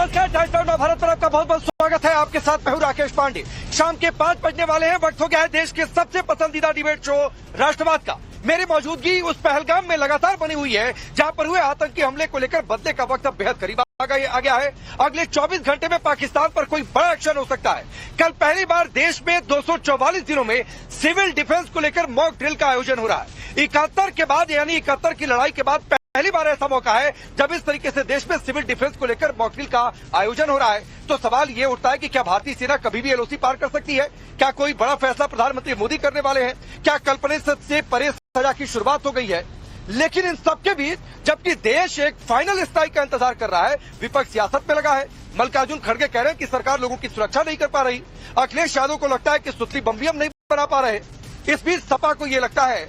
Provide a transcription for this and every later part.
नमस्कार, times now Bharat पर आपका बहुत बहुत स्वागत है। आपके साथ मैं हूं राकेश पांडे। शाम के 5 बजने वाले हैं। वक्त हो गया है देश के सबसे पसंदीदा डिबेट शो राष्ट्रवाद का। मेरी मौजूदगी उस पहलगाम में लगातार बनी हुई है जहां पर हुए आतंकी हमले को लेकर बदले का वक्त अब बेहद करीब आ गया है। अगले 24 घंटे में पाकिस्तान पर कोई बड़ा एक्शन हो सकता है। कल पहली बार देश में 244 दिनों में सिविल डिफेंस को लेकर मॉक ड्रिल का आयोजन हो रहा है। 71 के बाद यानी 71 की लड़ाई के बाद पहली बार ऐसा मौका है जब इस तरीके से देश में सिविल डिफेंस को लेकर मॉक ड्रिल का आयोजन हो रहा है। तो सवाल ये उठता है कि क्या भारतीय सेना कभी भी एलओसी पार कर सकती है? क्या कोई बड़ा फैसला प्रधानमंत्री मोदी करने वाले हैं? क्या कल्पना से परे सजा की शुरुआत हो गई है? लेकिन इन सबके बीच जबकि देश एक फाइनल स्ट्राइक का इंतजार कर रहा है, विपक्ष सियासत में लगा है। मल्लिकार्जुन खड़गे कह रहे हैं कि सरकार लोगों की सुरक्षा नहीं कर पा रही। अखिलेश यादव को लगता है कि सुतली बम भी हम नहीं बना पा रहे। इस बीच सपा को ये लगता है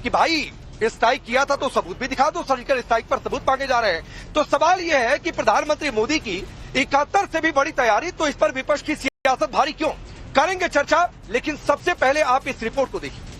कि भाई स्ट्राइक किया था तो सबूत भी दिखा दो, सर्जिकल स्ट्राइक पर सबूत मांगे जा रहे हैं। तो सवाल यह है कि प्रधानमंत्री मोदी की 71 से भी बड़ी तैयारी, तो इस पर विपक्ष की सियासत भारी क्यों? करेंगे चर्चा, लेकिन सबसे पहले आप इस रिपोर्ट को देखिए।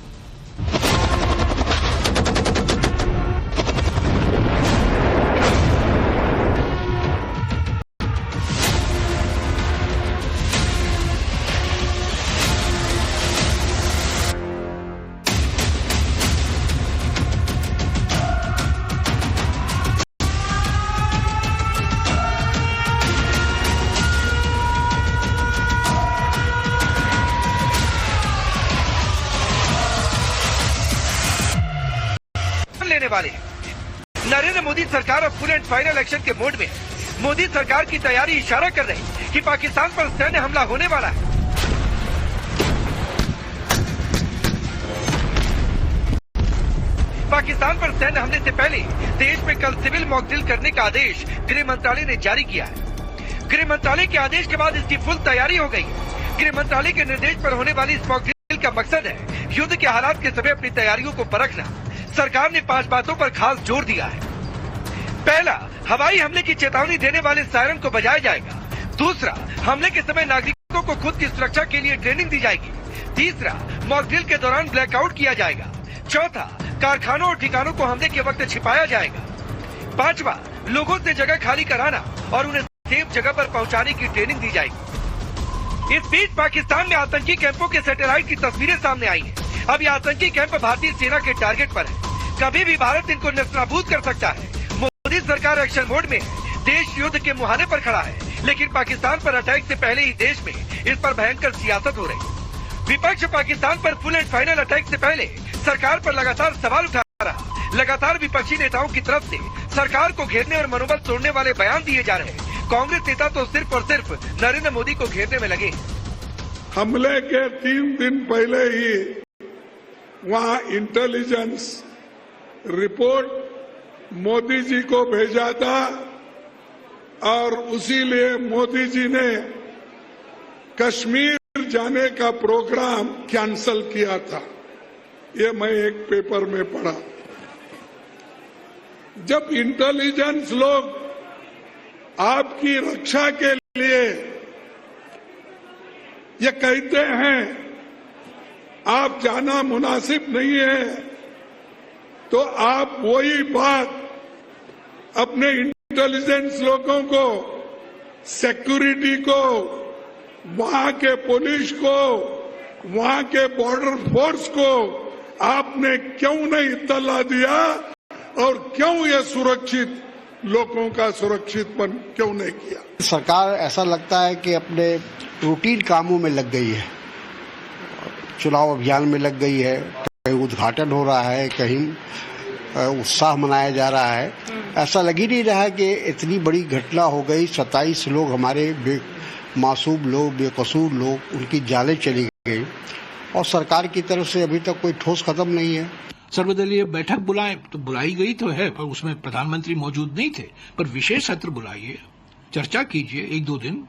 लेने वाले नरेंद्र मोदी सरकार अब फुल एंड फाइनल एक्शन के मोड में है। मोदी सरकार की तैयारी इशारा कर रही है कि पाकिस्तान पर सैन्य हमला होने वाला है। पाकिस्तान पर सैन्य हमले से पहले देश में कल सिविल मॉक ड्रिल करने का आदेश गृह मंत्रालय ने जारी किया है। गृह मंत्रालय के आदेश के बाद इसकी फुल तैयारी हो गई। गृह मंत्रालय के निर्देश पर होने वाली इस मॉक ड्रिल का मकसद है युद्ध के हालात के समय अपनी तैयारियों को परखना। सरकार ने 5 बातों पर खास जोर दिया है। पहला, हवाई हमले की चेतावनी देने वाले सायरन को बजाया जाएगा। दूसरा, हमले के समय नागरिकों को खुद की सुरक्षा के लिए ट्रेनिंग दी जाएगी। तीसरा, मॉक ड्रिल के दौरान ब्लैकआउट किया जाएगा। चौथा, कारखानों और ठिकानों को हमले के वक्त छिपाया जाएगा। पांचवा, लोगों से जगह खाली कराना और उन्हें सेफ जगह पर पहुंचाने की ट्रेनिंग दी जाएगी। इस बीच पाकिस्तान में आतंकी कैंपों के सैटेलाइट की तस्वीरें सामने आई हैं। अब ये आतंकी कैंप भारतीय सेना के टारगेट पर है। कभी भी भारत इनको नेस्तनाबूद कर सकता है। मोदी सरकार एक्शन मोड में है। देश युद्ध के मुहाने पर खड़ा है, लेकिन पाकिस्तान पर अटैक से पहले ही देश में इस पर भयंकर सियासत हो रही। विपक्ष पाकिस्तान पर फुल एंड फाइनल अटैक से पहले सरकार पर लगातार सवाल उठा रहा। लगातार विपक्षी नेताओं की तरफ से सरकार को घेरने और मनोबल तोड़ने वाले बयान दिए जा रहे हैं। कांग्रेस नेता तो सिर्फ और सिर्फ नरेंद्र मोदी को घेरने में लगे। हमले के 3 दिन पहले ही वहां इंटेलिजेंस रिपोर्ट मोदी जी को भेजा था और उसी लिए मोदी जी ने कश्मीर जाने का प्रोग्राम कैंसल किया था। ये मैं एक पेपर में पढ़ा। जब इंटेलिजेंस लोग आपकी रक्षा के लिए ये कहते हैं आप जाना मुनासिब नहीं है, तो आप वही बात अपने इंटेलिजेंस लोगों को, सिक्योरिटी को, वहां के पुलिस को, वहां के बॉर्डर फोर्स को आपने क्यों नहीं इत्तला दिया और क्यों ये सुरक्षित लोगों का सुरक्षितपन क्यों नहीं किया? सरकार ऐसा लगता है कि अपने रूटीन कामों में लग गई है, चुनाव अभियान में लग गई है। कहीं उद्घाटन हो रहा है, कहीं उत्साह मनाया जा रहा है। ऐसा लग ही नहीं रहा है कि इतनी बड़ी घटना हो गई। 27 लोग हमारे मासूम लोग, बेकसूर लोग, उनकी जानें चली गई और सरकार की तरफ से अभी तक कोई ठोस कदम नहीं है। सर्वदलीय बैठक बुलाए तो बुलाई गई तो है, पर उसमें प्रधानमंत्री मौजूद नहीं थे। पर विशेष सत्र बुलाइए, चर्चा कीजिए 1-2 दिन।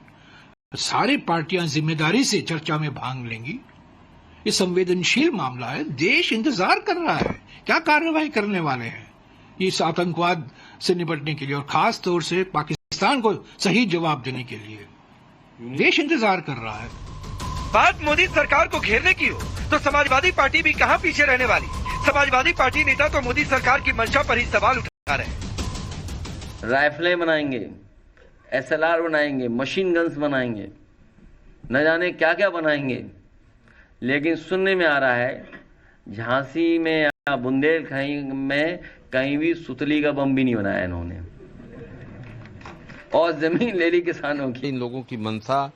सारी पार्टियां जिम्मेदारी से चर्चा में भाग लेंगी। ये संवेदनशील मामला है, देश इंतजार कर रहा है क्या कार्रवाई करने वाले हैं इस आतंकवाद से निपटने के लिए, और खास तौर से पाकिस्तान को सही जवाब देने के लिए देश इंतजार कर रहा है। बात मोदी सरकार को घेरने की हो तो समाजवादी पार्टी भी कहां पीछे रहने वाली। समाजवादी पार्टी नेता तो मोदी सरकार की मंशा पर ही सवाल उठा रहे हैं। राइफलें बनाएंगे, SLR बनाएंगे, मशीन गन्स बनाएंगे, न जाने क्या क्या बनाएंगे। लेकिन सुनने में आ रहा है झांसी में या बुंदेलखंड में कहीं भी सुतली का बम भी नहीं बनाया इन्होंने, और जमीन ले ली किसानों की। इन लोगों की मंशा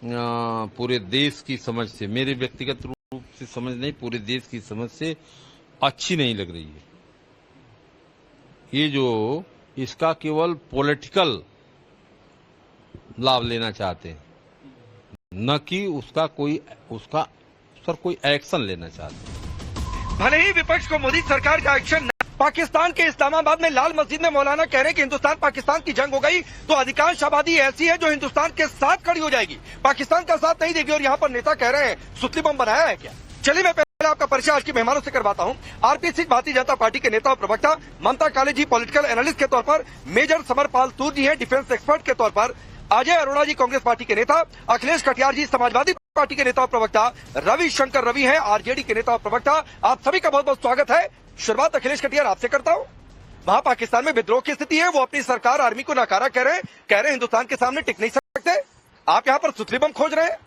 पूरे देश की समझ से, मेरे व्यक्तिगत रूप से समझ नहीं, पूरे देश की समझ से अच्छी नहीं लग रही है। ये जो इसका केवल पॉलिटिकल लाभ लेना चाहते हैं, न कि उसका कोई एक्शन लेना चाहते हैं। भले ही विपक्ष को मोदी सरकार का एक्शन, पाकिस्तान के इस्लामाबाद में लाल मस्जिद में मौलाना कह रहे हैं कि हिंदुस्तान पाकिस्तान की जंग हो गई तो अधिकांश आबादी ऐसी है जो हिंदुस्तान के साथ खड़ी हो जाएगी, पाकिस्तान का साथ नहीं देगी। और यहाँ पर नेता कह रहे हैं सुतली बम बनाया है क्या? चलिए मैं पहले आपका परिचय आज के मेहमानों से करवाता हूँ। आरपी सिंह भारतीय जनता पार्टी के नेता और प्रवक्ता, ममता काले जी पॉलिटिकल एनालिस्ट के तौर पर, मेजर समरपाल तूर जी हैं डिफेंस एक्सपर्ट के तौर पर, अजय अरोड़ा जी कांग्रेस पार्टी के नेता, अखिलेश कटियार जी समाजवादी पार्टी के नेता और प्रवक्ता, रविशंकर रवि हैं आरजेडी के नेता और प्रवक्ता। आप सभी का बहुत बहुत स्वागत है। शुरुआत अखिलेश कटियार आपसे करता हूं। वहां पाकिस्तान में विद्रोह की स्थिति है, वो अपनी सरकार आर्मी को नकारा कह रहे हैं हिंदुस्तान के सामने टिक नहीं सकते। आप यहां पर सुतली बम खोज रहे हैं।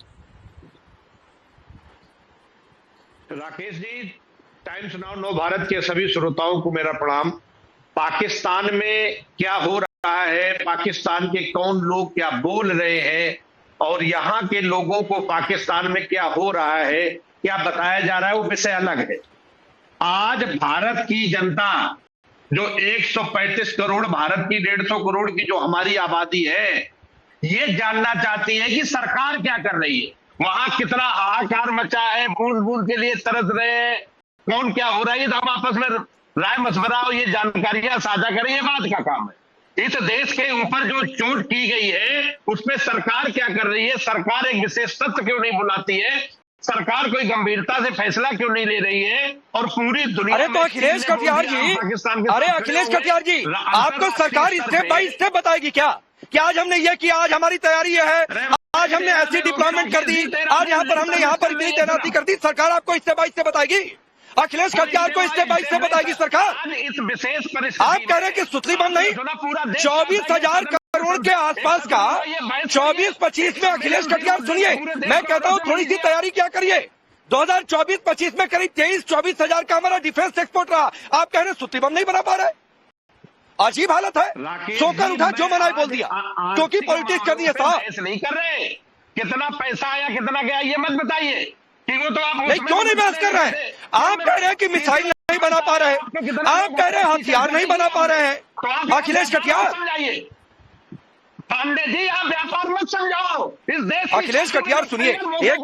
राकेश जी, टाइम्स नाउ नव भारत के सभी श्रोताओं को मेरा प्रणाम। पाकिस्तान में क्या हो रहा है, पाकिस्तान के कौन लोग क्या बोल रहे हैं और यहाँ के लोगों को पाकिस्तान में क्या हो रहा है, क्या बताया जा रहा है, वो विषय अलग है। आज भारत की जनता जो 135 करोड़, भारत की 150 करोड़ की जो हमारी आबादी है, ये जानना चाहती है कि सरकार क्या कर रही है, वहां कितना हाहाकार मचा है, बूंद बूंद के लिए तरस रहे हैं, कौन क्या हो रहा है। तो हम आपस में राय मशवरा और ये जानकारियां साझा करें, ये बात का काम है। इस देश के ऊपर जो चोट की गई है उसमें सरकार क्या कर रही है, सरकार एक विशेष सत्र क्यों नहीं बुलाती है, सरकार कोई गंभीरता से फैसला क्यों नहीं ले रही है, और पूरी दुनिया। अरे तो अखिलेश कटियार जी, अरे अखिलेश कटियार जी, आपको सरकार स्टेप बाय स्टेप बताएगी क्या कि आज हमने ये किया, आज हमारी तैयारी ये है, आज हमने ऐसी डिप्लॉयमेंट कर दी, आज यहाँ पर हमने यहाँ पर इतनी तैनाती कर दी, सरकार आपको स्टेप बाय स्टेप बताएगी। अखिलेश कटियार को स्टेप बाय स्टेप बताएगी सरकार। इस विशेष आप कह रहे हैं कि सुतली बम नहीं, 24,000 करोड़ के आसपास का 24-25 में अखिलेश कटियार सुनिए, मैं कहता हूं थोड़ी सी तैयारी क्या करिए। 2024-25 में करीब 23-24 हजार का हमारा डिफेंस एक्सपोर्ट रहा, आप कह रहे हैं सुतली बम नहीं बना पा रहे। अजीब हालत है, सोकर उठा जो मना बोल दिया, क्योंकि पॉलिटिक्स करनी है साहब। नहीं कर रहे, कितना पैसा आया कितना गया ये मत बताइए कि वो तो आप नहीं, क्यों नहीं बहस कर रहे हैं? आप कह रहे हैं कि मिसाइल नहीं बना पा रहे हैं, आप कह रहे हैं हथियार नहीं बना पा रहे हैं। अखिलेश कटियार, पांडे जी, आप व्यापार मत समझाओ इस देश। अखिलेश कटियार सुनिए, एक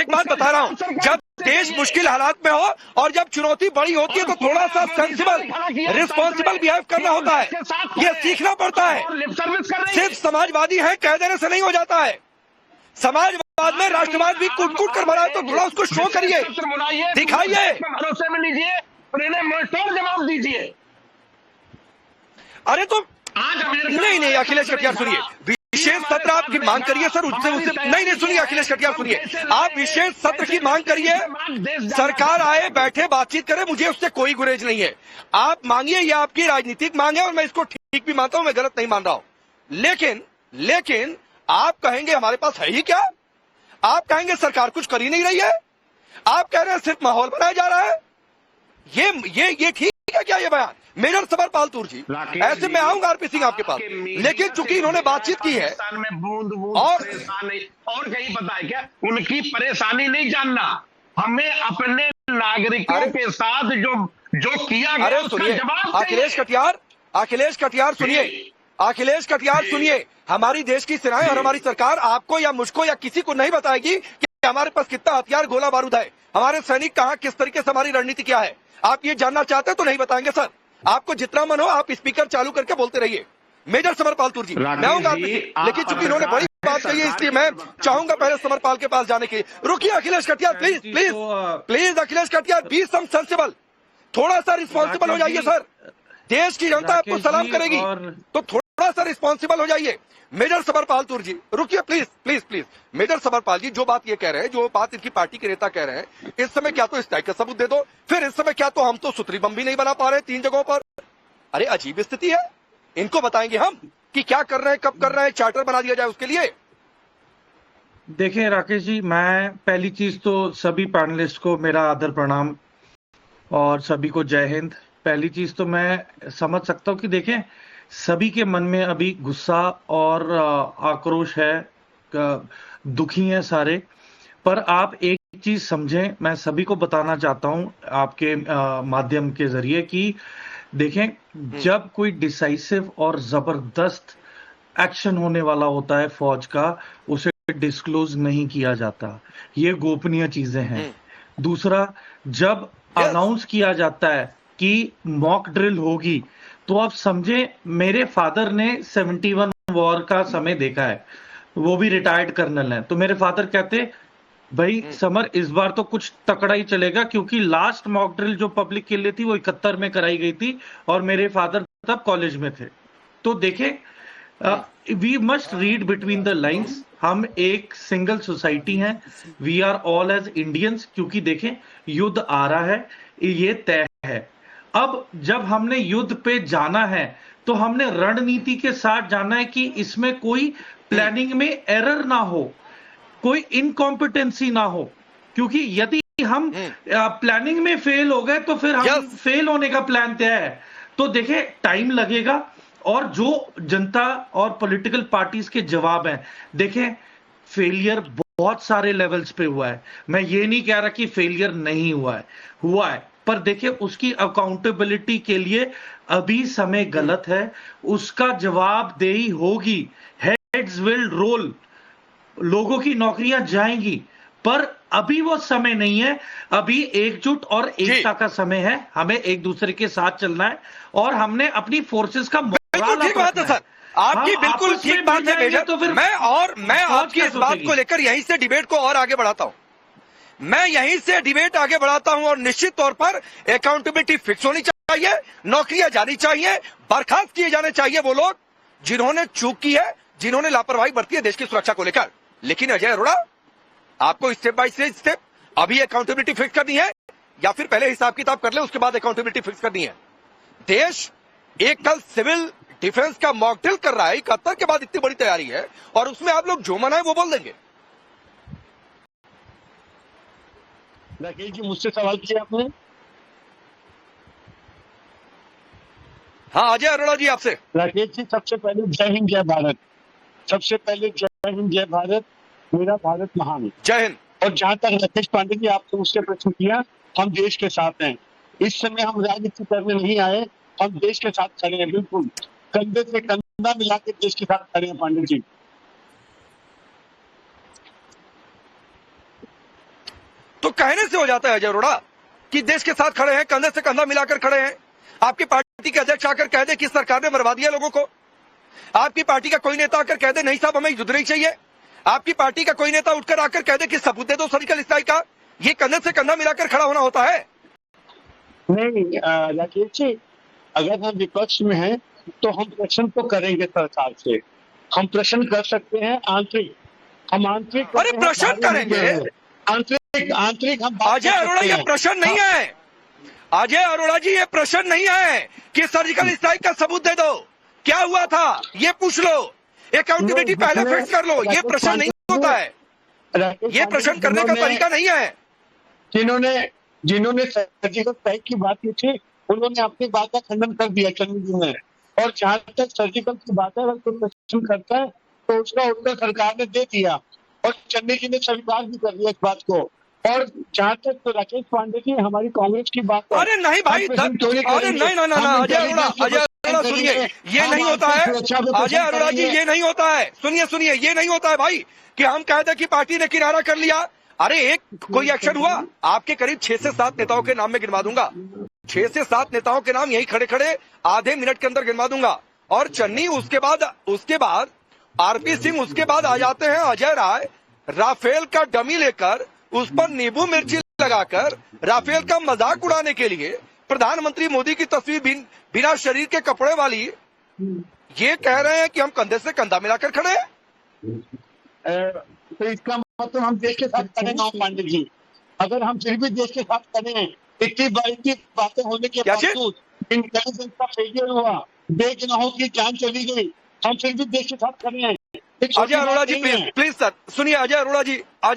बात बता रहा हूं, जब देश मुश्किल हालात में हो और जब चुनौती बड़ी होती है तो थोड़ा सा सेंसिबल, रिस्पॉन्सिबल बिहेव करना होता है, ये सीखना पड़ता है। सिर्फ समाजवादी है कह देने से नहीं हो जाता है, समाजवाद में राष्ट्रवाद भी कूट कूट कर भरा है, तो थोड़ा उसको शो करिए, दिखाइए, भरोसे में लीजिए और इन्हें मुंहतोड़ जवाब दीजिए। अरे तो नहीं अखिलेश कटियार सुनिए, विशेष सत्र आपकी मांग करिए सर, उससे नहीं सुनिए अखिलेश कटियार सुनिए, आप विशेष सत्र की मांग करिए, सरकार आए बैठे बातचीत करे, मुझे उससे कोई गुरेज नहीं है। आप मांगिए, ये आपकी राजनीतिक मांग है और मैं इसको ठीक भी मानता हूं, मैं गलत नहीं मान रहा हूं। लेकिन आप कहेंगे हमारे पास है ही क्या, आप कहेंगे सरकार कुछ कर ही नहीं रही है, आप कह रहे हैं सिर्फ माहौल बनाया जा रहा है, ये ठीक है क्या ये बयान? मेजर समरपाल तूर जी, ऐसे मैं आऊंगा आरपी सिंह आपके पास, लेकिन चूंकि इन्होंने बातचीत की है और कहीं पता है क्या, उनकी परेशानी नहीं जानना, हमें अपने नागरिकों के साथ जो किया गया उसका जवाब चाहिए। अखिलेश कटियार सुनिए, हमारी देश की सेनाएं और हमारी सरकार आपको या मुझको या किसी को नहीं बताएगी कि हमारे पास कितना हथियार गोला बारूद है, हमारे सैनिक कहां, किस तरीके से हमारी रणनीति क्या है। आप ये जानना चाहते हैं तो नहीं बताएंगे सर, आपको जितना मन हो आप स्पीकर चालू करके बोलते रहिए। मेजर समरपाल तूर जी, मैं आऊंगा, लेकिन चूंकि इन्होंने बड़ी बात कही है इसलिए मैं चाहूंगा पहले समरपाल के पास जाने के। रुकिए Akhilesh Katiyar, please Akhilesh Katiyar, be some sensible, थोड़ा सा रिस्पॉन्सिबल हो जाइए सर, देश की जनता आपको सलाम करेगी तो थोड़ा सा रिस्पॉन्सिबल हो जाइए। मेजर समरपाल तूर जी रुकिए प्लीज। मेजर समरपाल जी, जो बात ये कह रहे हैं, जो बात इनकी पार्टी के नेता कह रहे हैं, इस समय क्या तो स्ट्राइक का सबूत दे दो, फिर इस समय क्या तो हम तो सुतली बम भी नहीं बना पा रहे 3 जगहों पर। अरे अजीब स्थिति है, इनको बताएंगे हम कि क्या कर रहे हैं, कब कर रहे हैं, चार्टर बना दिया जाए उसके लिए? देखें राकेश जी, मैं पहली चीज तो सभी पैनलिस्ट को मेरा आदर प्रणाम और सभी को जय हिंद। पहली चीज तो मैं समझ सकता हूं कि देखें, सभी के मन में अभी गुस्सा और आक्रोश है, दुखी हैं सारे। पर आप एक चीज समझें, मैं सभी को बताना चाहता हूं आपके माध्यम के जरिए कि देखें, जब कोई डिसाइसिव और जबरदस्त एक्शन होने वाला होता है फौज का, उसे डिस्क्लोज नहीं किया जाता, ये गोपनीय चीजें हैं। दूसरा, जब अनाउंस किया जाता है कि मॉक ड्रिल होगी, तो आप समझे, मेरे फादर ने 71 वॉर का समय देखा है, वो भी रिटायर्ड कर्नल हैं। तो मेरे फादर कहते, भाई समर इस बार तो कुछ तकड़ा ही चलेगा, क्योंकि लास्ट मॉक ड्रिल जो पब्लिक के लिए थी वो 71 में कराई गई थी और मेरे फादर तब कॉलेज में थे। तो देखें, we must read between the lines. हम एक सिंगल सोसाइटी हैं, we are all as Indians. क्योंकि देखें, युद्ध आ रहा है, ये तय है। अब जब हमने युद्ध पे जाना है तो हमने रणनीति के साथ जाना है कि इसमें कोई प्लानिंग में एरर ना हो, कोई इनकॉम्पिटेंसी ना हो। क्योंकि यदि हम प्लानिंग में फेल हो गए तो फिर हम फेल होने का प्लान तय है। तो देखें, टाइम लगेगा और जो जनता और पॉलिटिकल पार्टीज के जवाब हैं, देखें, फेलियर बहुत सारे लेवल्स पे हुआ है। मैं ये नहीं कह रहा कि फेलियर नहीं हुआ है, पर देखिए, उसकी अकाउंटेबिलिटी के लिए अभी समय गलत है, उसका जवाबदेही होगी। हेड्स विल रोल, लोगों की नौकरियां जाएंगी, पर अभी वो समय नहीं है। अभी एकजुट और एकता का समय है, हमें एक दूसरे के साथ चलना है और हमने अपनी फोर्सेस का ठीक बात है सर, आपकी बिल्कुल ठीक बात है मेजर। तो फिर मैं आपकी इस बात को लेकर यहीं से डिबेट को और आगे बढ़ाता हूं। मैं यहीं से डिबेट आगे बढ़ाता हूं और निश्चित तौर पर अकाउंटेबिलिटी फिक्स होनी चाहिए, नौकरियां जानी चाहिए, बर्खास्त किए जाने चाहिए वो लोग जिन्होंने चूक की है, जिन्होंने लापरवाही बरती है देश की सुरक्षा को लेकर। लेकिन अजय अरोड़ा, आपको स्टेप बाय स्टेप अभी अकाउंटेबिलिटी फिक्स करनी है या फिर पहले हिसाब किताब कर ले उसके बाद अकाउंटेबिलिटी फिक्स करनी है? देश एक कल सिविल डिफेंस का मॉक ड्रिल कर रहा है, 71 के बाद इतनी बड़ी तैयारी है और उसमें आप लोग जो मना है वो बोल देंगे। राकेश जी, मुझसे सवाल किया आपने? हाँ अजय अरोड़ा जी, आपसे। राकेश जी, सबसे पहले जय हिंद जय भारत। सबसे पहले जय हिंद जय भारत, मेरा भारत महान। जय हिंद। और जहां तक राकेश पांडे जी आपने मुझसे प्रश्न किया, हम देश के साथ हैं। इस समय हम राजनीति करने नहीं आए, हम देश के साथ खड़े हैं, बिल्कुल कंधे से कंधा मिला के देश के साथ खड़े हैं पांडे जी। तो कहने से हो जाता है अजय अरोड़ा कि देश के साथ खड़े हैं, कंधे से कंधा मिलाकर खड़े हैं। आपकी पार्टी के अध्यक्ष आकर कह दे कि सरकार ने मरवा दिया लोगों को, आपकी पार्टी का कोई नेता आकर कह दे नहीं साहब हमें युद्ध नहीं चाहिए, आपकी पार्टी का कोई नेता उठकर आकर कह दे कि सबूत दे दो सर्जिकल स्ट्राइक का, ये कंधे से कंधा मिलाकर खड़ा होना होता है? नहीं राकेश जी, अगर हम विपक्ष में हैं तो हम प्रश्न तो करेंगे सरकार से, हम प्रश्न कर सकते हैं आंतरिक, हम आंतरिक। अरे प्रश्न करेंगे आंतरिक हम अजय अरोड़ा, ये प्रश्न नहीं है अजय अरोड़ा जी, ये प्रश्न नहीं है कि सर्जिकल स्ट्राइक का सबूत दे दो, क्या हुआ था ये पूछ लो, अकाउंटेबिलिटी पहले फिक्स कर लो, ये प्रश्न नहीं होता है, ये प्रश्न करने का तरीका नहीं है। जिन्होंने सर्जिकल स्ट्राइक की बात की थी, उन्होंने अपनी बात का खंडन कर दिया चन्नी जी ने। और जहां तक सर्जिकल की बात है, अगर कोई प्रश्न करता है तो उसका उत्तर सरकार ने दे दिया और चन्नी जी ने स्वीकार भी कर दिया इस बात को। और जहां तक तो राकेश पांडे जी हमारी कांग्रेस की बात है, अरे नहीं भाई, अरे नहीं ना अजय अरोड़ा सुनिए, ये नहीं होता है अजय अरोड़ा जी, ये नहीं होता है, सुनिए ये नहीं होता है भाई कि हम कहते कि पार्टी ने किनारा कर लिया। अरे एक कोई एक्शन हुआ, आपके करीब 6 से 7 नेताओं के नाम में गिनवा दूंगा, 6 से 7 नेताओं के नाम यही खड़े खड़े आधे मिनट के अंदर गिनवा दूंगा। और चन्नी उसके बाद आरपी सिंह, उसके बाद आ जाते हैं अजय राय, राफेल का डमी लेकर उस पर नींबू मिर्ची लगाकर राफेल का मजाक उड़ाने के लिए प्रधानमंत्री मोदी की तस्वीर बिना शरीर के कपड़े वाली, ये कह रहे हैं कि हम कंधे से कंधा मिलाकर खड़े हैं। तो इसका मतलब हम देश के साथ खड़े ना पांडे जी, अगर हम फिर भी देश के साथ खड़े हैं, इतनी बड़ी बातें होने के बावजूद इंटेलिजेंस का फेलियर हुआ, बेगुनाहों की जान चली गई, हम फिर भी देश के साथ खड़े हैं। अजय अरोड़ा जी प्लीज सर सुनिए, अजय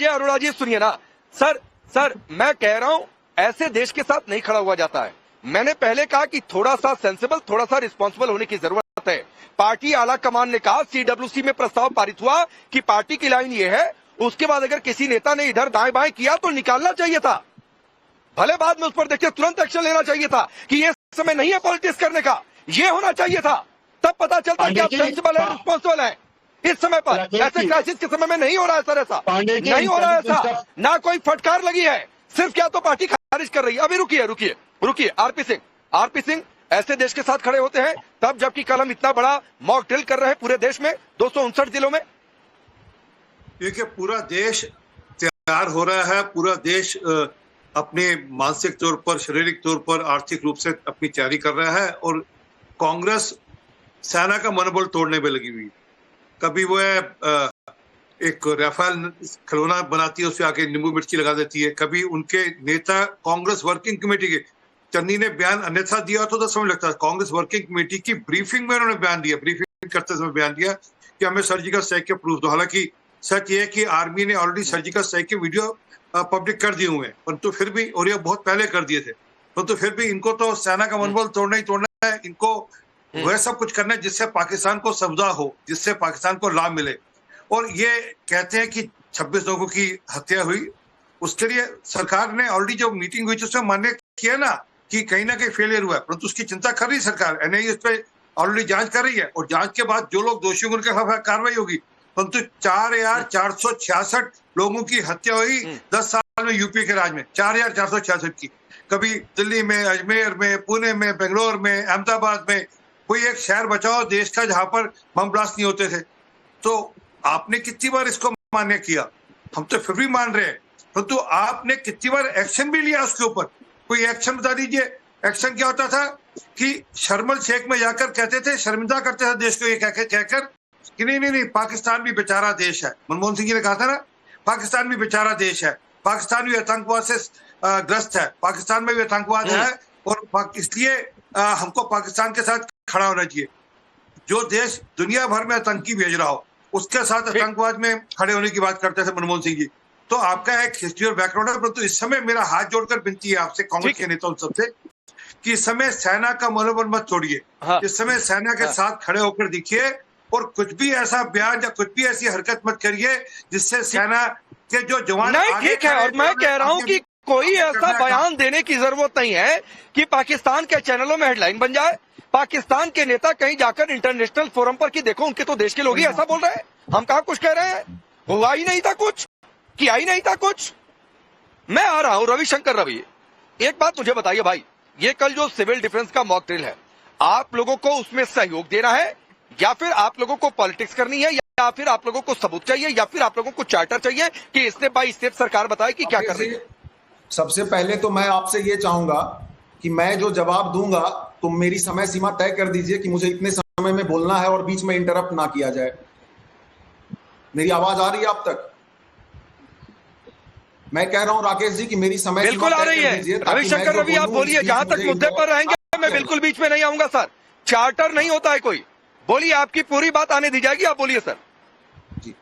अरोड़ा जी सुनिए ना सर मैं कह रहा हूं ऐसे देश के साथ नहीं खड़ा हुआ जाता है। मैंने पहले कहा कि थोड़ा सा सेंसिबल, थोड़ा सा रिस्पॉन्सिबल होने की जरूरत है। पार्टी आला कमान ने कहा, सीडब्ल्यूसी में प्रस्ताव पारित हुआ कि पार्टी की लाइन ये है, उसके बाद अगर किसी नेता ने इधर दाएं बाएं किया तो निकालना चाहिए था, भले बाद में उस पर देखिए तुरंत एक्शन लेना चाहिए था कि ये समय नहीं है पॉलिटिक्स करने का, ये होना चाहिए था, तब पता चलता कि आप सेंसिबल है, रिस्पॉन्सिबल है। इस समय पर ऐसे क्राइसिस के समय में नहीं हो रहा है सर, ऐसा नहीं हो रहा है, ऐसा ना कोई फटकार लगी है, सिर्फ क्या तो पार्टी खारिज कर रही है। अभी रुकिए आरपी सिंह ऐसे देश के साथ खड़े होते हैं तब जबकि कल हम इतना बड़ा मॉक ड्रिल कर रहे हैं पूरे देश में 259 जिलों में। देखिए पूरा देश तैयार हो रहा है, पूरा देश अपने मानसिक तौर पर, शारीरिक तौर पर, आर्थिक रूप से अपनी तैयारी कर रहा है और कांग्रेस सेना का मनोबल तोड़ने में लगी हुई। कभी वो एक राफेल खिलौना बनाती है, उससे आके नींबू मिर्ची लगा देती है। कभी उनके नेता कांग्रेस वर्किंग कमेटी के चन्नी ने बयान अन्यथा दिया तो समझ लगता है। कांग्रेस वर्किंग कमेटी की ब्रीफिंग में उन्होंने बयान दिया, ब्रीफिंग करते समय बयान दिया कि हमें सर्जिकल स्ट्राइक के प्रूफ दो। हालांकि सच ये है कि आर्मी ने ऑलरेडी सर्जिकल स्ट्राइक के वीडियो पब्लिक कर दिए हुए हैं, परंतु फिर भी, और ये बहुत पहले कर दिए थे, परंतु फिर भी इनको तो सेना का मनोबल तोड़ना ही तोड़ना है। इनको वह सब कुछ करना है जिससे पाकिस्तान को सुविधा हो, जिससे पाकिस्तान को लाभ मिले। और ये कहते हैं कि 26 लोगों की हत्या हुई, उसके लिए सरकार ने ऑलरेडी जो मीटिंग हुई उसमें मान्य किया ना कि कहीं ना कहीं फेलियर हुआ है, परंतु उसकी चिंता कर रही सरकार। एनआईए इस पर ऑलरेडी जांच कर रही है और जांच के बाद जो लोग दोषी होंगे उनके खिलाफ कार्रवाई होगी। परंतु 4,466 लोगों की हत्या हुई 10 साल में यूपी के राज में, 4,466 की। कभी दिल्ली में, अजमेर में, पुणे में, बेंगलोर में, अहमदाबाद में, कोई एक शहर बचाओ देश का जहां पर बम ब्लास्ट नहीं होते थे। तो आपने कितनी बार इसको मान्य किया, हम तो फिर भी मान रहे हैं, परंतु आपने कितनी बार एक्शन भी लिया उसके ऊपर? कोई एक्शन बता दीजिए। एक्शन क्या होता था कि शर्मल शेख में जाकर कहते थे, शर्मिंदा करते थे देश को ये कहकर कि नहीं पाकिस्तान भी बेचारा देश है। मनमोहन सिंह जी ने कहा था ना, पाकिस्तान भी बेचारा देश है, पाकिस्तान भी आतंकवाद से ग्रस्त है, पाकिस्तान में भी आतंकवाद है और इसलिए हमको पाकिस्तान के साथ खड़ा होना चाहिए। जो देश दुनिया भर में आतंकी भेज रहा हो उसके साथ आतंकवाद में खड़े होने की बात करते थे मनमोहन सिंह जी। तो आपका एक हिस्ट्री और बैकग्राउंड है, परंतु इस समय मेरा हाथ जोड़कर विनती है आपसे, कांग्रेस के नेताओं सबसे, कि इस समय सेना का मनोबल मत तोड़िए। इस समय सेना के साथ खड़े होकर दिखिए और कुछ भी ऐसा बयान या कुछ भी ऐसी हरकत मत करिए जिससे सेना के जो जवान नहीं, ठीक है। और मैं कह रहा हूं कि कोई ऐसा बयान देने की जरूरत नहीं है कि पाकिस्तान के चैनलों में हेडलाइन बन जाए, पाकिस्तान के नेता कहीं जाकर इंटरनेशनल फोरम पर कि देखो उनके तो देश के लोग ही ऐसा बोल रहे हैं, हम कहाँ कुछ कह रहे हैं, हुआ ही नहीं था कुछ, किया ही नहीं था कुछ। मैं आ रहा हूं रविशंकर रवि, एक बात मुझे बताइए भाई, ये कल जो सिविल डिफेंस का मॉक ड्रिल है, आप लोगों को उसमें सहयोग देना है या फिर आप लोगों को पॉलिटिक्स करनी है या फिर आप लोगों को सबूत चाहिए या फिर आप लोगों को चार्टर चाहिए कि स्टेप बाय स्टेप सरकार बताए कि क्या कर रही है? सबसे पहले तो मैं आपसे ये चाहूंगा कि मैं जो जवाब दूंगा तो मेरी समय सीमा तय कर दीजिए कि मुझे इतने समय में बोलना है और बीच में इंटरप्ट ना किया जाए। मेरी आवाज आ रही है आप तक? मैं कह रहा हूं राकेश जी कि मेरी समय बिल्कुल आ रही है। रविशंकर रवि आप बोलिए, जहां तक मुद्दे पर रहेंगे मैं बिल्कुल बीच में नहीं आऊंगा सर, चार्टर नहीं होता है कोई, बोलिए, आपकी पूरी बात आने दी जाएगी, आप बोलिए सर। जी,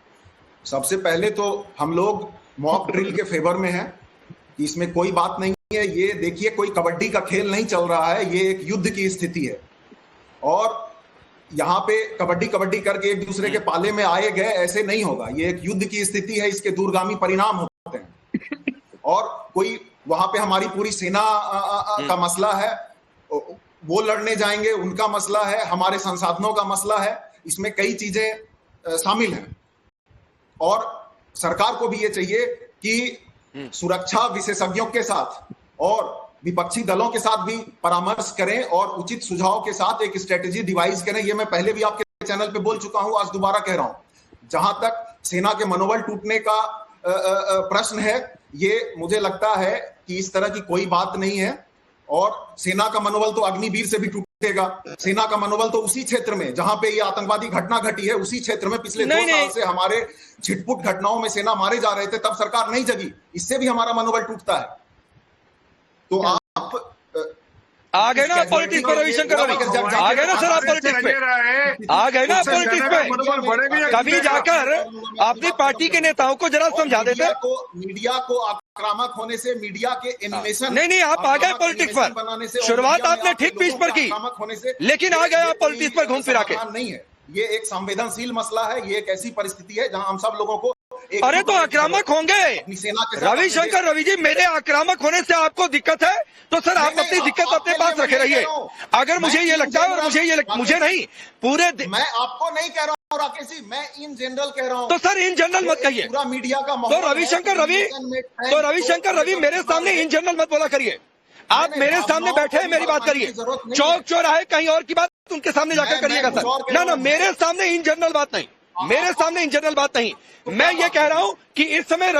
सबसे पहले तो हम लोग मॉक ड्रिल के फेवर में हैं, इसमें कोई बात नहीं है। ये देखिए कोई कबड्डी का खेल नहीं चल रहा है, ये एक युद्ध की स्थिति है और यहाँ पे कबड्डी करके एक दूसरे के पाले में आए गए ऐसे नहीं होगा। ये एक युद्ध की स्थिति है, इसके दूरगामी परिणाम होते हैं और कोई वहां पे हमारी पूरी सेना का मसला है, वो लड़ने जाएंगे, उनका मसला है, हमारे संसाधनों का मसला है, इसमें कई चीजें शामिल हैं और सरकार को भी ये चाहिए कि सुरक्षा विशेषज्ञों के साथ और विपक्षी दलों के साथ भी परामर्श करें और उचित सुझाव के साथ एक स्ट्रेटेजी डिवाइस करें। ये मैं पहले भी आपके चैनल पे बोल चुका हूं, आज दोबारा कह रहा हूं। जहां तक सेना के मनोबल टूटने का प्रश्न है, ये मुझे लगता है कि इस तरह की कोई बात नहीं है और सेना का मनोबल तो अग्निवीर से भी टूटेगा। सेना का मनोबल तो उसी क्षेत्र में जहां पे ये आतंकवादी घटना घटी है, उसी क्षेत्र में पिछले 2 साल से हमारे छिटपुट घटनाओं में सेना मारे जा रहे थे, तब सरकार नहीं जगी, इससे भी हमारा मनोबल टूटता है। तो आप आ गए ना पॉलिटिक्स पे रविशंकर रवि, आ गए ना सर आप पॉलिटिक्स पे, आ गए ना पॉलिटिक्स पे। कभी जाकर अपनी पार्टी के नेताओं को जरा समझा देते। मीडिया को आक्रामक होने से, मीडिया के एनिमेशन नहीं आप आ गए पॉलिटिक्स पर। शुरुआत आपने ठीक पीच पर की, लेकिन आ गए आप पॉलिटिक्स पर घूम फिरा के। नहीं है, ये एक संवेदनशील मसला है, ये एक ऐसी परिस्थिति है जहां हम सब लोगों को अरे तो आक्रामक होंगे रविशंकर रवि जी, मेरे आक्रामक होने से आपको दिक्कत है तो सर आप अपनी दिक्कत अपने पास रखे रहिए। अगर मुझे ये लगता है, और मुझे नहीं पूरे, मैं आपको नहीं कह रहा हूँ राकेश जी, मैं इन जनरल कह रहा हूँ। तो सर इन जनरल मत कहिए, पूरा मीडिया का तो रविशंकर रवि मेरे सामने इन जनरल मत बोला करिए। आप मेरे सामने बैठे हैं, मेरी बात करिए। चौक चौराहे कहीं और की बात उनके सामने जाकर करिएगा सर। ना मेरे सामने इन जनरल बात नहीं, मेरे सामने इन जनरल बात नहीं। मैं ये कह रहा हूं कि इस समय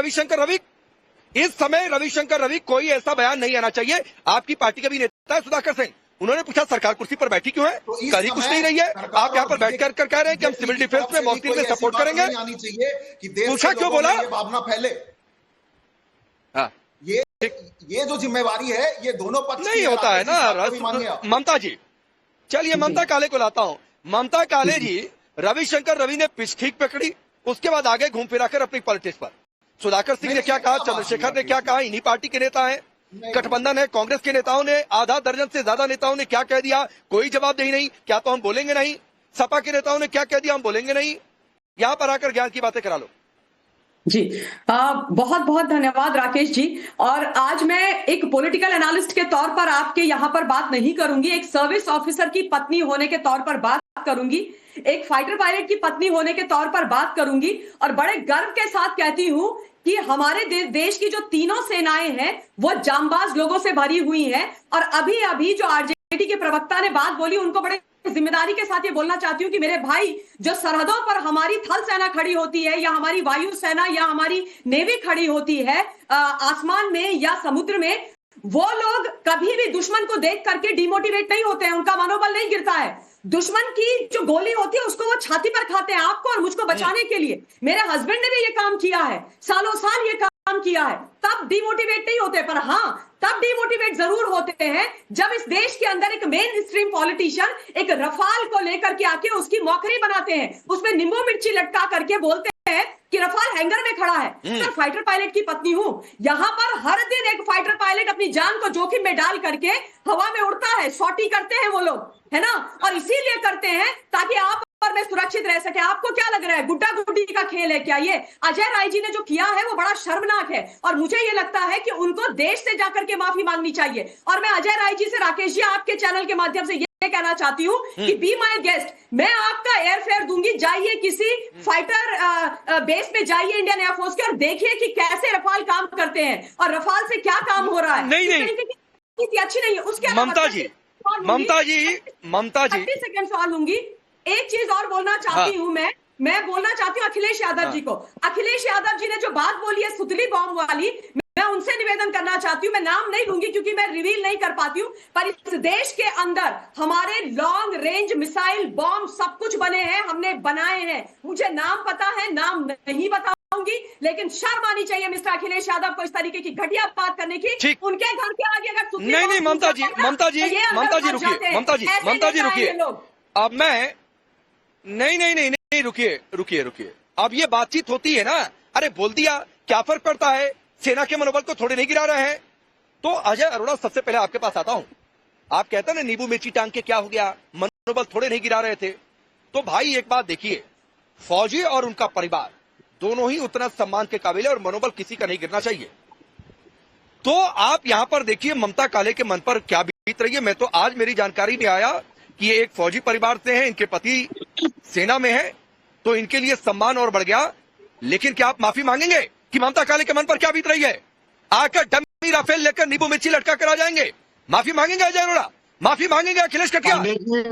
रविशंकर रवि कोई ऐसा बयान नहीं आना चाहिए। आपकी पार्टी का भी नेता है सुधाकर सिंह, उन्होंने पूछा सरकार कुर्सी पर बैठी क्यों है, कभी कुछ नहीं रही है। आप यहाँ पर बैठकर कह रहे हैं कि हम सिविल डिफेंस में मॉकड्रिल में सपोर्ट करेंगे, आनी चाहिए कि देश पूछा क्यों बोला, भावना फैले। हाँ ये जो जिम्मेवारी है ये दोनों पक्ष नहीं होता है ना। ममता जी, चलिए ममता काले को लाता हूं। ममता काले जी, रविशंकर रवि ने पिच ठीक पकड़ी, उसके बाद आगे घूम फिरा कर अपनी पॉलिटिक्स पर। सुधाकर सिंह ने क्या कहा, चंद्रशेखर ने क्या कहा, इन्हीं पार्टी के नेता हैं, गठबंधन है, कांग्रेस के नेताओं ने, आधा दर्जन से ज्यादा नेताओं ने क्या कह दिया, कोई जवाबदेही नहीं। क्या तो हम बोलेंगे नहीं? सपा के नेताओं ने क्या कह दिया, हम बोलेंगे नहीं? यहां पर आकर ज्ञान की बातें करा लो। जी बहुत बहुत धन्यवाद राकेश जी। और आज मैं एक पॉलिटिकल एनालिस्ट के तौर पर आपके यहाँ पर बात नहीं करूंगी, एक सर्विस ऑफिसर की पत्नी होने के तौर पर बात करूंगी, एक फाइटर पायलट की पत्नी होने के तौर पर बात करूंगी। और बड़े गर्व के साथ कहती हूं कि हमारे देश की जो तीनों सेनाएं हैं वो जांबाज लोगों से भरी हुई हैं। और अभी अभी जो आरजेडी के प्रवक्ता ने बात बोली, उनको बड़े जिम्मेदारी के साथ ये बोलना चाहती हूँ कि मेरे भाई, जो सरहदों पर हमारी थल सेना खड़ी होती है या हमारी वायु सेना या हमारी नेवी खड़ी होती है आसमान में या समुद्र में, वो लोग कभी भी दुश्मन को देख करके डिमोटिवेट नहीं होते हैं, उनका मनोबल नहीं गिरता है। दुश्मन की जो गोली होती है उसको वो छाती पर खाते हैं, आपको और मुझको बचाने के लिए। मेरे हस्बैंड ने भी ये काम किया है, सालों साल ये काम किया है, तब डिमोटिवेट नहीं होते। पर हाँ, तब डिमोटिवेट जरूर होते हैं जब इस देश के अंदर एक मेन स्ट्रीम पॉलिटिशियन एक रफाल को लेकर के आके उसकी मौखरी बनाते हैं, उसमें नींबू मिर्ची लटका करके बोलते हैं कि रफाल हैंगर में खड़ा है। सर, फाइटर पायलट की पत्नी हूं, यहां पर हर दिन एक फाइटर पायलट अपनी जान को जोखिम में डाल करके हवा में उड़ता है, सॉटी करते हैं वो लोग, है ना। और इसीलिए करते हैं ताकि आप और मैं सुरक्षित रह सके। आपको क्या लग रहा है, गुड्डा गुड्डी का खेल है क्या ये? अजय राय जी ने जो किया है वो बड़ा शर्मनाक है, और मुझे ये लगता है कि उनको देश से जाकर के माफी मांगनी चाहिए। और मैं अजय राय जी से, राकेश जी, आपके चैनल के माध्यम से ये कहना चाहती हूँ कि बी माय गेस्ट, मैं आपका एयरफेयर दूंगी, जाइए किसी फाइटर बेस पे जाइए इंडियन एयरफोर्स के, और देखिए कि कैसे रफाल काम करते हैं और रफाल से क्या काम हो रहा है। नहीं अच्छी नहीं है। उसके ममता जी 30 सेकंड सवाल लूंगी। एक चीज और बोलना चाहती हूँ मैं बोलना चाहती हूँ अखिलेश यादव जी को। अखिलेश यादव जी ने जो बात बोली है सुतली बॉम्ब वाली, मैं उनसे निवेदन करना चाहती हूँ, मैं नाम नहीं लूंगी क्योंकि मैं रिवील नहीं कर पाती हूँ, पर इस देश के अंदर हमारे लॉन्ग रेंज मिसाइल बॉम्ब सब कुछ बने हैं, हमने बनाए हैं। मुझे नाम पता है, नाम नहीं बताऊंगी, लेकिन शर्म आनी चाहिए मिस्टर अखिलेश यादव को इस तरीके की घटिया बात करने की। उनके घर के आगे अगर नहीं ममता जी रुकिए। अब मैं नहीं रुकिए। अब ये बातचीत होती है ना, अरे बोल दिया, क्या फर्क पड़ता है, सेना के मनोबल को थोड़े नहीं गिरा रहे हैं। तो अजय अरोड़ा, सबसे पहले आपके पास आता हूं। आप कहते हैं ना नींबू मिर्ची टांग के क्या हो गया, मनोबल थोड़े नहीं गिरा रहे थे। तो भाई एक बात देखिए, फौजी और उनका परिवार दोनों ही उतना सम्मान के काबिल है और मनोबल किसी का नहीं गिरना चाहिए। तो आप यहां पर देखिए ममता काले के मन पर क्या बीत रही है। मैं तो आज मेरी जानकारी में आया कि ये एक फौजी परिवार से हैं, इनके पति सेना में है, तो इनके लिए सम्मान और बढ़ गया। लेकिन क्या आप माफी मांगेंगे कि ममता काले के मन पर क्या बीत रही है? आकर डमी राफेल लेकर नींबू मिर्ची लटका कर आ जाएंगे? माफी मांगेंगे अजय अरोड़ा, माफी मांगेंगे अखिलेश कटिया,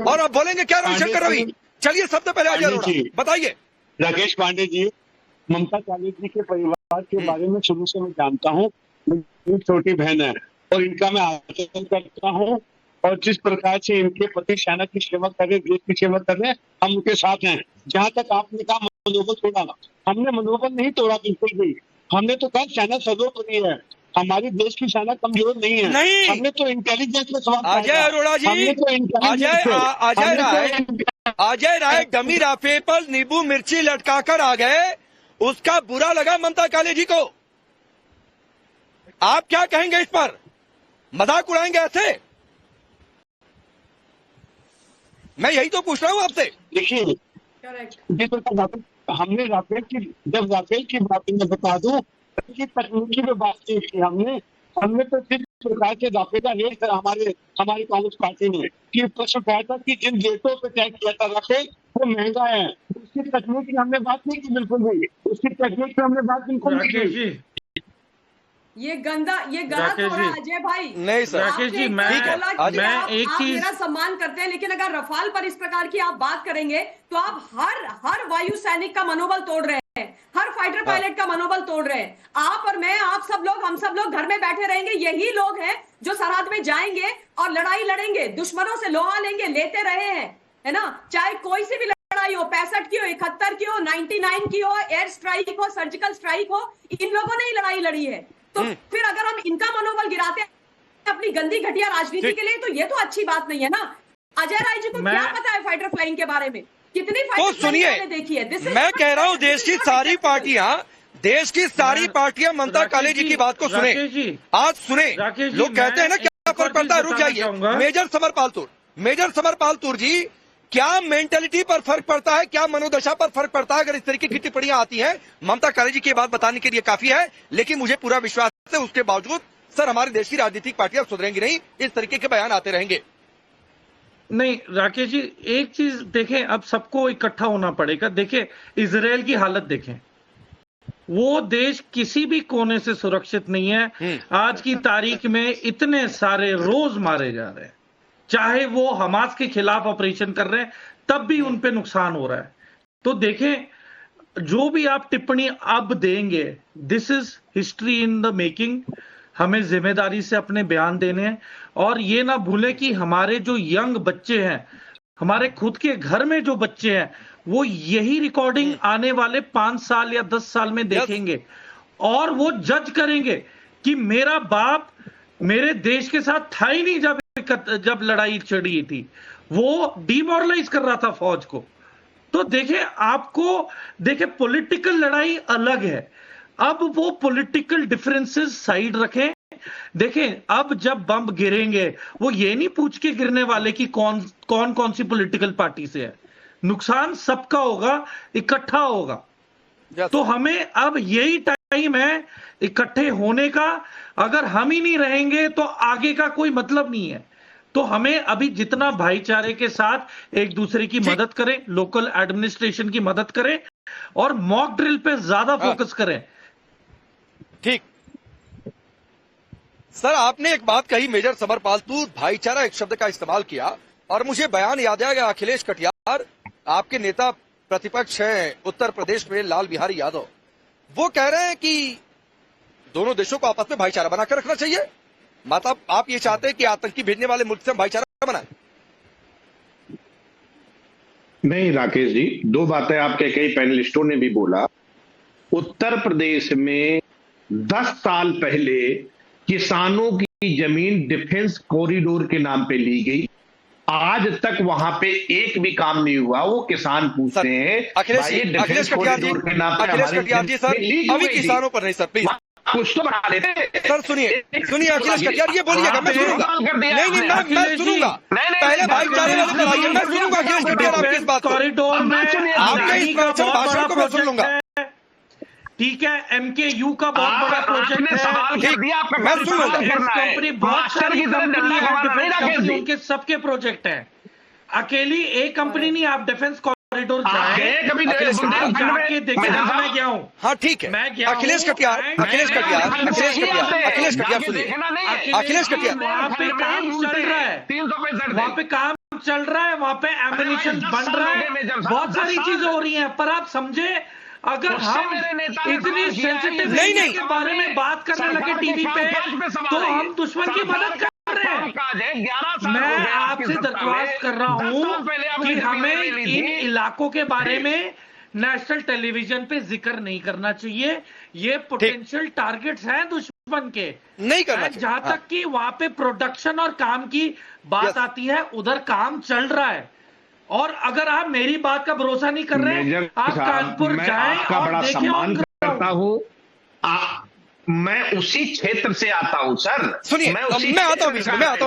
और अब बोलेंगे क्या रविशंकर रवि? चलिए सबसे पहले अजय अरोड़ा बताइए। राकेश पांडे जी, ममता काले जी के परिवार के बारे में शुरू से मैं जानता हूँ, मेरी छोटी बहन है और इनका मैं आदर करता हूँ, और जिस प्रकार से इनके पति सेना की सेवा कर रहे, देश की सेवा कर रहे, हम उनके साथ हैं। जहां तक आपने कहा मनोबल तोड़ा, हमने मनोबल नहीं तोड़ा बिल्कुल भी। हमने तो कहा सेना सर्वोपरि है, हमारी देश की सेना कमजोर नहीं है। नहीं। हमने तो इंटेलिजेंस में सवाल अजय अरोड़ा जी, अजय राय डमी राफे पर नींबू मिर्ची लटकाकर आ गए, उसका बुरा लगा ममता काली जी को। आप क्या कहेंगे इस पर? मजाक उड़ाएंगे ऐसे? मैं यही तो पूछ रहा हूं आपसे। देखिए, हमने राफेल की, जब राफेल की बात मैं बता दूं कि तकनीकी में बात की हमने तो सिर्फ सरकार के राफेल का रेट करा हमारी कांग्रेस पार्टी ने कि प्रश्न उठाया था कि जिन रेटों पे तय किया था राफेल वो महंगा है, उसकी तकनीक की हमने बात नहीं की, बिल्कुल भी उसकी तकनीक पे हमने बात बिल्कुल नहीं की। ये गलत हो रहा है अजय भाई। नहीं सर, राकेश जी, मैं एक चीज, मेरा सम्मान करते हैं, लेकिन अगर रफाल पर इस प्रकार की आप बात करेंगे तो आप हर वायु सैनिक का मनोबल तोड़ रहे हैं, हर फाइटर पायलट का मनोबल तोड़ रहे हैं। आप और मैं, आप सब लोग, हम सब लोग घर में बैठे रहेंगे, यही लोग हैं जो सरहद में जाएंगे और लड़ाई लड़ेंगे, दुश्मनों से लोहा लेंगे, लेते रहे हैं, है ना। चाहे कोई सी भी लड़ाई हो, 65 की हो, 71 की हो, 99 की हो, एयर स्ट्राइक हो, सर्जिकल स्ट्राइक हो, इन लोगों ने ही लड़ाई लड़ी है। तो फिर अगर हम इनका मनोबल गिराते हैं अपनी गंदी घटिया राजनीति के लिए, तो ये तो अच्छी बात नहीं है ना। अजय राय जी को क्या पता है फाइटर फ्लाइंग के बारे में? कितनी फाइटर फ्लाइंग देखी है? मैं कह रहा हूं देश की सारी पार्टियां ममता काली जी की बात को सुने, आज सुने। लोग कहते हैं ना क्या फर्क पड़ता है, रुक जाइए। मेजर समरपाल तुर जी, क्या मेंटेलिटी पर फर्क पड़ता है, क्या मनोदशा पर फर्क पड़ता है अगर इस तरीके की टिप्पणियां आती हैं? ममता काली जी की बात बताने के लिए काफी है, लेकिन मुझे पूरा विश्वास है उसके बावजूद सर हमारे देश की राजनीतिक पार्टियां सुधरेंगी नहीं, इस तरीके के बयान आते रहेंगे। नहीं राकेश जी, एक चीज देखें, अब सबको इकट्ठा होना पड़ेगा। देखें इजराइल की हालत, देखें वो देश किसी भी कोने से सुरक्षित नहीं है। आज की तारीख में इतने सारे रोज मारे जा रहे हैं, चाहे वो हमास के खिलाफ ऑपरेशन कर रहे हैं तब भी उन पे नुकसान हो रहा है। तो देखें, जो भी आप टिप्पणी अब देंगे, this is history in the making. हमें जिम्मेदारी से अपने बयान देने हैं, और ये ना भूलें कि हमारे जो यंग बच्चे हैं, हमारे खुद के घर में जो बच्चे हैं, वो यही रिकॉर्डिंग आने वाले 5 साल या 10 साल में देखेंगे और वो जज करेंगे कि मेरा बाप मेरे देश के साथ था ही नहीं जब लड़ाई छिड़ी थी, वो डिमोरलाइज कर रहा था फौज को। तो देखें, आपको देखें, पॉलिटिकल लड़ाई अलग है। अब वो पॉलिटिकल डिफरेंसेस साइड रखें। देखें, अब जब बम गिरेंगे वो ये नहीं पूछ के गिरने वाले कि कौन सी पॉलिटिकल पार्टी से है। नुकसान सबका होगा, इकट्ठा होगा। तो हमें अब यही टाइम है इकट्ठे होने का। अगर हम ही नहीं रहेंगे तो आगे का कोई मतलब नहीं है। तो हमें अभी जितना भाईचारे के साथ एक दूसरे की मदद करें, लोकल एडमिनिस्ट्रेशन की मदद करें और मॉक ड्रिल पे ज्यादा फोकस करें। ठीक सर, आपने एक बात कही मेजर समरपाल तुर, भाईचारा एक शब्द का इस्तेमाल किया, और मुझे बयान याद आ गया अखिलेश कटियार, आपके नेता प्रतिपक्ष हैं उत्तर प्रदेश में, लाल बिहारी यादव, वो कह रहे हैं कि दोनों देशों को आपस में भाईचारा बनाकर रखना चाहिए। मतलब आप ये चाहते हैं कि आतंकी भेजने वाले मुल्क से हम भाईचारा बनाएं? नहीं राकेश जी, दो बातें आपके कई पैनलिस्टों ने भी बोला। उत्तर प्रदेश में 10 साल पहले किसानों की जमीन डिफेंस कॉरिडोर के नाम पे ली गई, आज तक वहां पे एक भी काम नहीं हुआ। वो किसान पूछते हैं अखिलेश कटियार जी सर, अभी किसानों पर नहीं सर, प्लीज कुछ तो बना लेते सर। सुनिए अखिलेश कटियार, ये बोलिएगा, मैं सुनूंगा। नहीं मैं सुनूंगा, पहले भाईचारे वाले पर आइए, मैं सुनूंगा अखिलेश कटियार आपकी इस बात को, आपके इस भाषण को मैं सुन लूंगा। ठीक है, MKU का बहुत बड़ा प्रोजेक्ट है, मैं सुन लूंगा। कंपनी बहुत सारी कंपनी है, उनके सबके प्रोजेक्ट हैं। अकेली एक कंपनी नहीं, आप डिफेंस कॉरिडोर जाके देखिए। मैं गया हूँ। हाँ ठीक है, अखिलेश कटियार सुनिए, अखिलेश कटियार, वहाँ पे काम चल रहा है, वहाँ पे एमिनिशन बन रहा है, बहुत सारी चीजें हो रही हैं। पर आप समझे, अगर हम इतनी सेंसिटिव के बारे में बात करने लगे टीवी पे, तो हम दुश्मन की मदद कर रहे हैं। मैं आपसे दरख्वास्त कर रहा हूं कि हमें इन इलाकों के बारे में नेशनल टेलीविजन पे जिक्र नहीं करना चाहिए। ये पोटेंशियल टारगेट्स हैं दुश्मन के, नहीं करना चाहिए। जहां तक कि वहां पे प्रोडक्शन और काम की बात आती है, उधर काम चल रहा है। और अगर आप मेरी बात का भरोसा नहीं कर रहे, आप कानपुर जाएं आपका और बड़ा देखें। सम्मान करता हूं, मैं उसी क्षेत्र से आता हूं सर। सुनिए, मैं आता हूं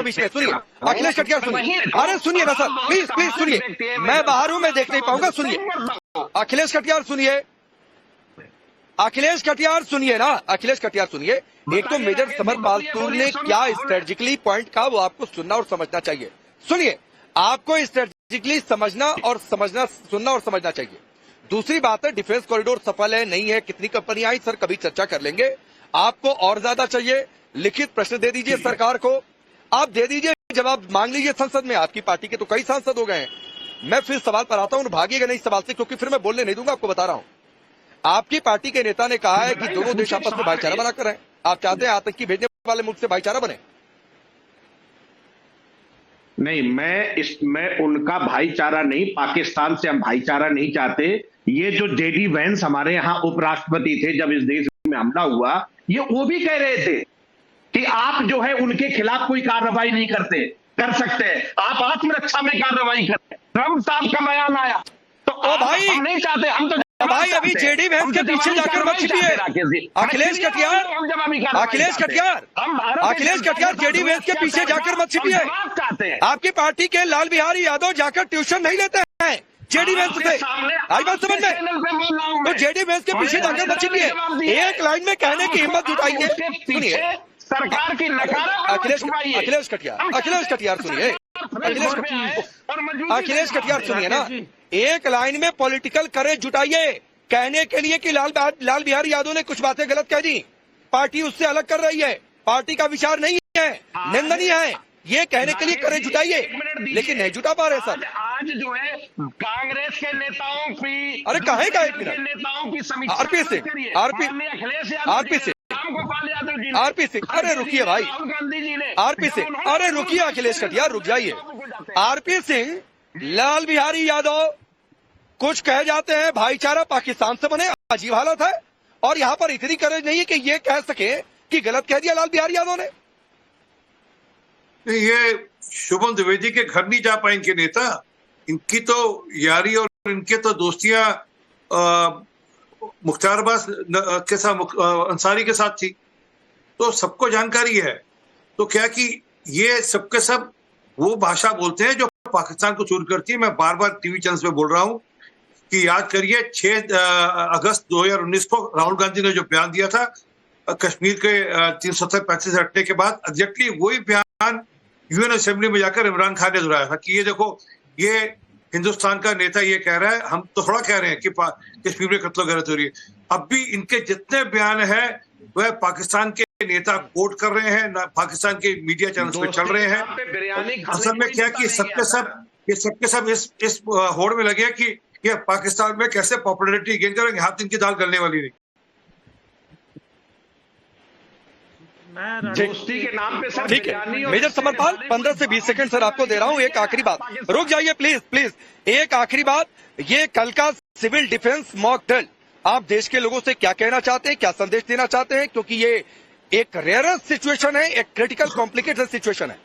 बीच में, सुनिए अखिलेश कटियार, सुनिए, अरे सुनिए ना सर, प्लीज सुनिए, मैं बाहर हूं, मैं देख नहीं पाऊंगा, सुनिए अखिलेश कटियार, सुनिए अखिलेश कटियार सुनिए। एक तो मेजर समर पालतू ने क्या स्ट्रेटेजिकली पॉइंट कहा, वो आपको सुनना और समझना चाहिए। सुनिए, आपको स्ट्रेटेजिकली सुनना और समझना चाहिए। दूसरी बात है, डिफेंस कॉरिडोर सफल है नहीं है, कितनी कंपनियां आई, सर कभी चर्चा कर लेंगे। आपको और ज्यादा चाहिए, लिखित प्रश्न दे दीजिए सरकार को, आप दे दीजिए, जवाब मांग लीजिए संसद में। आपकी पार्टी के तो कई सांसद हो गए हैं। मैं फिर सवाल पर आता हूं, भागिएगा नहीं सवाल से, क्योंकि फिर मैं बोलने नहीं दूंगा, आपको बता रहा हूं। आपकी पार्टी के नेता ने कहा है कि दोनों देश आपस में भाईचारा बनाकर रहें। आप चाहते हैं आतंकी भेजने वाले मुल्क से भाईचारा बने? नहीं, मैं उनका भाईचारा नहीं, पाकिस्तान से हम भाईचारा नहीं चाहते। ये जो जेडी वेंस हमारे यहाँ उपराष्ट्रपति थे जब इस देश में हमला हुआ, ये वो भी कह रहे थे कि आप जो है उनके खिलाफ कोई कार्रवाई नहीं कर सकते, आप आत्मरक्षा में कार्रवाई करें। ट्रंप साहब का बयान आया तो भाई हम नहीं चाहते, हम तो भाई अभी जेडी वेंस के पीछे जाकर मत छिपिए। अखिलेश कटियार, जेडी वेंस के पीछे जाकर मत छिपिए। आपकी पार्टी के लाल बिहारी यादव जाकर ट्यूशन नहीं लेते हैं जेडी वेंस से, आई बात समझ में? तो जेडी वेंस के पीछे जाकर मत छिपिए। एक लाइन में कहने की हिम्मत जुटाइए। सुनिए सरकार की अखिलेश कटियार सुनिए, अखिलेश कटियार सुनिए ना, एक लाइन में पॉलिटिकल करेज जुटाइए कहने के लिए कि लाल बिहारी यादव ने कुछ बातें गलत कह दी, पार्टी उससे अलग कर रही है, पार्टी का विचार नहीं है, निंदनीय है, ये कहने के लिए करेज जुटाइए, लेकिन नहीं जुटा पा रहे सर। आज जो है कांग्रेस के नेताओं की, अरे काहे का एक मिनट, नेताओं की समीक्षा आरपी सिंह, अरे रुकिए भाई, आरपी सिंह, अरे रुकिए अखिलेश कटियार, रुक जाइए। आरपी सिंह, लाल बिहारी यादव कुछ कह जाते हैं भाईचारा पाकिस्तान से बने, अजीब हालत है। और यहाँ पर इतनी करेज नहीं है कि ये कह सके कि गलत कह दिया लाल बिहारी यादव ने। ये शुभम द्विवेदी के घर नहीं जा पाए इनके नेता, इनकी तो यारी और इनके तो दोस्तियां मुख्तार अब्बास के साथ, अंसारी के साथ थी, तो सबको जानकारी है। तो क्या कि ये सबके सब वो भाषा बोलते हैं जो पाकिस्तान को चूर करती है। मैं बार बार टीवी चैनल्स पे बोल रहा हूं कि याद करिए 6 अगस्त 2019 को राहुल गांधी ने जो बयान दिया था कश्मीर के 335 हटने के बाद, एग्जैक्टली वही बयान यूएन असेंबली में जाकर इमरान खान ने दोहराया था कि ये देखो, ये हिंदुस्तान का नेता ये कह रहा है, हम तो थोड़ा कह रहे हैं कि कश्मीर में कत्ल-ओ-गैरत हो रही है। अब भी इनके जितने बयान है वह पाकिस्तान के नेता कोट कर रहे हैं, पाकिस्तान के मीडिया चैनल्स पे चल रहे हैं। असल में क्या कि सबके सब इस होड़ में लगे कि ये पाकिस्तान में कैसे पॉपुलैरिटी गेन करेंगे, हाथ इनकी दाल गलने वाली नहीं। दोस्ती के नाम पे सर, ठीक है मेजर समरपाल, 15 से 20 सेकंड सर आपको दे रहा हूं। एक आखिरी बात, रुक जाइए प्लीज, एक आखिरी बात, ये कल का सिविल डिफेंस मॉक ड्रिल आप देश के लोगों से क्या कहना चाहते हैं, क्या संदेश देना चाहते हैं? क्योंकि ये एक रेयर सिचुएशन है, एक क्रिटिकल कॉम्प्लिकेटेड सिचुएशन है।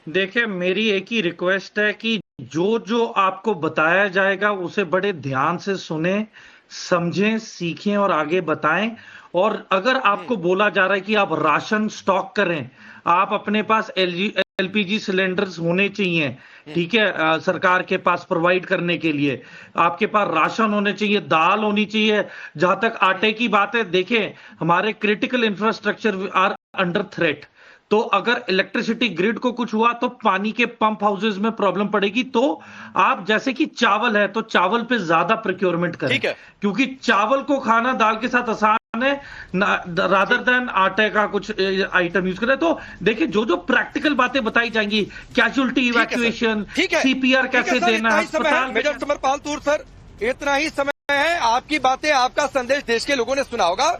देखिए, मेरी एक ही रिक्वेस्ट है कि जो आपको बताया जाएगा उसे बड़े ध्यान से सुने, समझें, सीखें और आगे बताएं। और अगर आपको बोला जा रहा है कि आप राशन स्टॉक करें, आप अपने पास एलपीजी सिलेंडर्स होने चाहिए, ठीक है, सरकार के पास प्रोवाइड करने के लिए आपके पास राशन होने चाहिए, दाल होनी चाहिए। जहां तक आटे की बात है, देखें हमारे critical infrastructure are under threat. तो अगर इलेक्ट्रिसिटी ग्रिड को कुछ हुआ तो पानी के पंप हाउसेज में प्रॉब्लम पड़ेगी। तो आप जैसे कि चावल है तो चावल पे ज्यादा प्रोक्योरमेंट करें, क्योंकि चावल को खाना दाल के साथ आसान है रादर देन आटे का कुछ आइटम यूज करें। तो देखिए, जो प्रैक्टिकल बातें बताई जाएंगी, कैजुअलिटी इवैक्यूएशन, सीपीआर कैसे देना है। मेजर समरपाल तूर सर, इतना ही समय है, आपकी बातें, आपका संदेश देश के लोगों ने सुना होगा।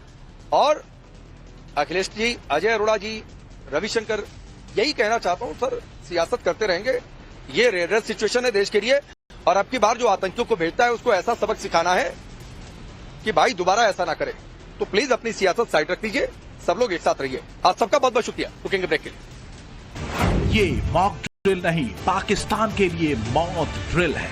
और अखिलेश जी, अजय अरोड़ा जी, रविशंकर, यही कहना चाहता हूं सर, सियासत करते रहेंगे, ये रेयर सिचुएशन है देश के लिए। और अब की बार जो आतंकियों को भेजता है उसको ऐसा सबक सिखाना है कि भाई दोबारा ऐसा ना करे। तो प्लीज अपनी सियासत साइड रख दीजिए, सब लोग एक साथ रहिए। आज सबका बहुत बहुत शुक्रिया रुकेंगे ब्रेक के लिए। ये मॉक ड्रिल नहीं, पाकिस्तान के लिए मौत ड्रिल है।